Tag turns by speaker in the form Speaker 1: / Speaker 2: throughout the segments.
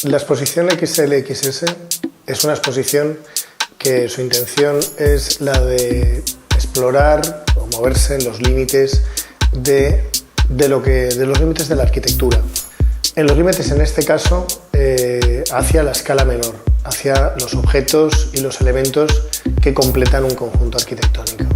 Speaker 1: La exposición XLXS es una exposición que su intención es la de explorar o moverse en los límites de los límites de la arquitectura. En los límites, en este caso, hacia la escala menor, hacia los objetos y los elementos que completan un conjunto arquitectónico.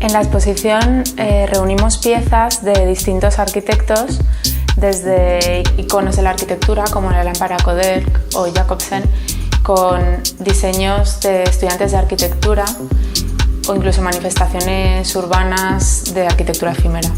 Speaker 2: En la exposición reunimos piezas de distintos arquitectos, desde iconos de la arquitectura como la lámpara Kodelk o Jacobsen, con diseños de estudiantes de arquitectura o incluso manifestaciones urbanas de arquitectura efímera.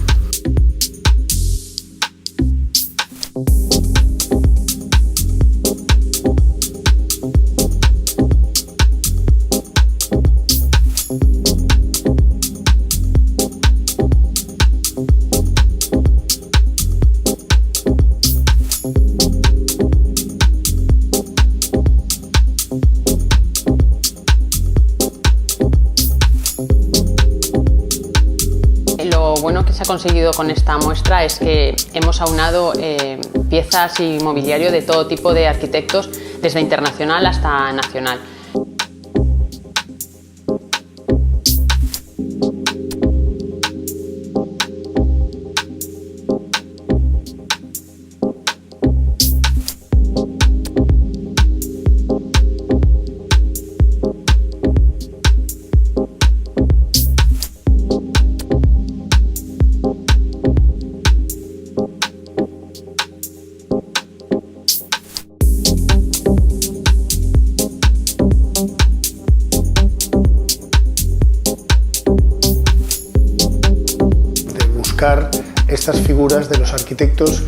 Speaker 3: Lo bueno que se ha conseguido con esta muestra es que hemos aunado piezas y mobiliario de todo tipo de arquitectos, desde internacional hasta nacional.
Speaker 1: Estas figuras de los arquitectos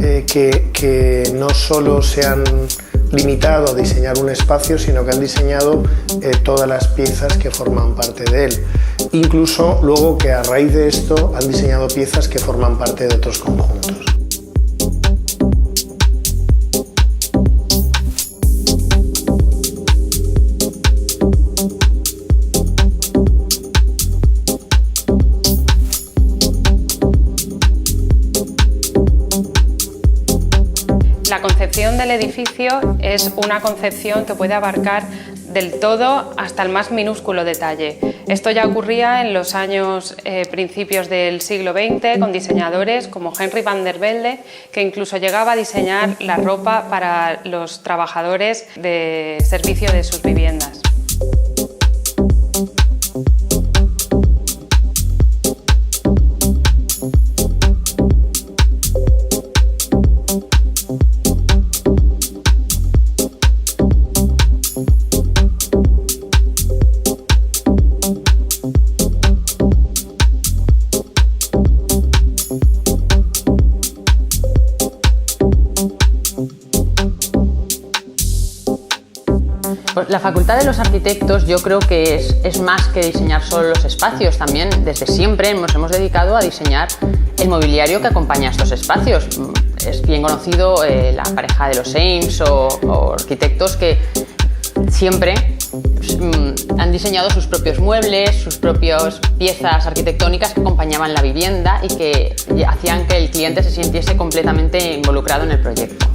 Speaker 1: que no solo se han limitado a diseñar un espacio, sino que han diseñado todas las piezas que forman parte de él. Incluso luego que a raíz de esto han diseñado piezas que forman parte de otros conjuntos.
Speaker 4: La concepción del edificio es una concepción que puede abarcar del todo hasta el más minúsculo detalle. Esto ya ocurría en los años principios del siglo XX con diseñadores como Henry van der Velde, que incluso llegaba a diseñar la ropa para los trabajadores de servicio de sus viviendas.
Speaker 3: La Facultad de los Arquitectos yo creo que es más que diseñar solo los espacios. También desde siempre nos hemos dedicado a diseñar el mobiliario que acompaña a estos espacios. Es bien conocido la pareja de los Eames o arquitectos que siempre han diseñado sus propios muebles, sus propias piezas arquitectónicas que acompañaban la vivienda y que hacían que el cliente se sintiese completamente involucrado en el proyecto.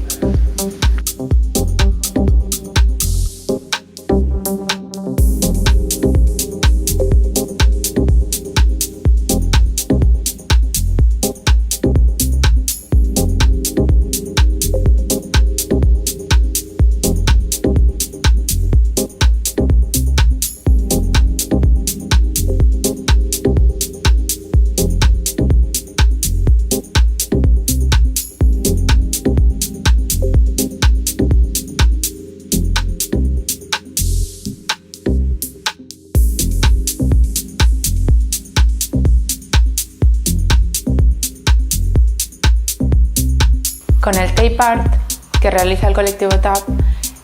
Speaker 2: Con el tape art que realiza el colectivo TAP,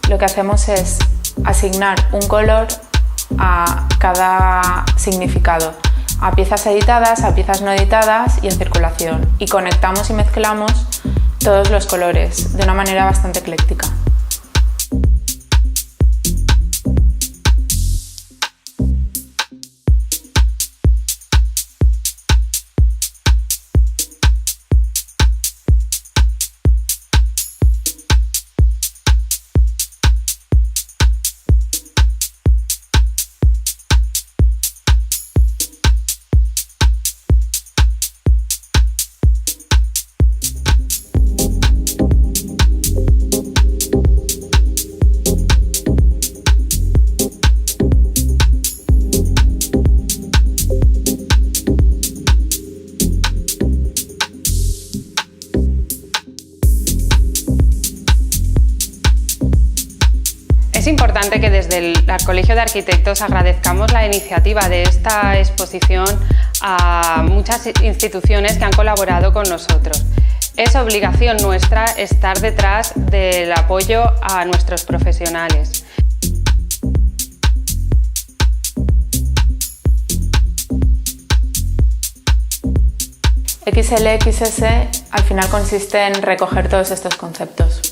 Speaker 2: lo que hacemos es asignar un color a cada significado, a piezas editadas, a piezas no editadas y en circulación. Y conectamos y mezclamos todos los colores de una manera bastante ecléctica.
Speaker 4: Es importante que desde el Colegio de Arquitectos agradezcamos la iniciativa de esta exposición a muchas instituciones que han colaborado con nosotros. Es obligación nuestra estar detrás del apoyo a nuestros profesionales.
Speaker 2: XL-XS al final consiste en recoger todos estos conceptos.